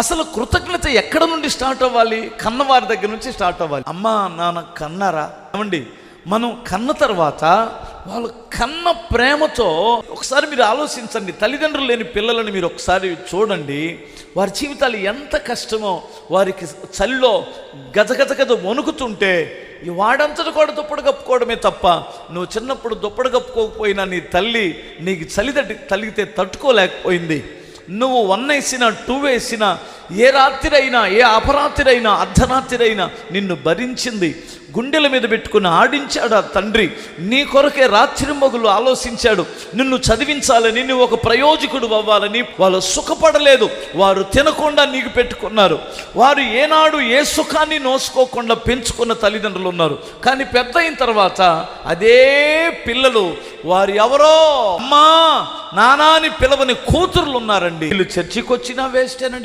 అసలు కృతజ్ఞత ఎక్కడ నుండి స్టార్ట్ అవ్వాలి? కన్నవారి దగ్గర నుంచి స్టార్ట్ అవ్వాలి. అమ్మా నాన్న కన్నారా ఏమండి? మనం కన్న తర్వాత వాళ్ళు కన్న ప్రేమతో ఒకసారి మీరు ఆలోచించండి. తల్లిదండ్రులు లేని పిల్లలను మీరు ఒకసారి చూడండి. వారి జీవితాలు ఎంత కష్టమో. వారికి చలిలో గజగజ వణుకుతుంటే వాడంతటి కూడా దుప్పటి కప్పుకోవడమే తప్ప, నువ్వు చిన్నప్పుడు దుప్పటి కప్పుకోకపోయినా నీ తల్లి నీకు చలి తలిగితే తట్టుకోలేకపోయింది. నువ్వు 1 వేసినా 2 వేసినా, ఏ రాత్రి అయినా ఏ అపరాత్రి అయినా అర్ధరాత్రి అయినా నిన్ను భరించింది. గుండెల మీద పెట్టుకుని ఆడించాడు ఆ తండ్రి. నీ కొరకే రాత్రి మొగులు ఆలోచించాడు. నిన్ను చదివించాలని, నువ్వు ఒక ప్రయోజకుడు అవ్వాలని. వాళ్ళు సుఖపడలేదు, వారు తినకుండా నీకు పెట్టుకున్నారు. వారు ఏనాడు ఏ సుఖాన్ని నోసుకోకుండా పెంచుకున్న తల్లిదండ్రులు ఉన్నారు. కానీ పెద్ద అయిన తర్వాత అదే పిల్లలు వారు ఎవరో అమ్మా నానా అని పిలవని కూతుర్లు ఉన్నారండి. వీళ్ళు చర్చికి వచ్చినా వేస్టేనండి.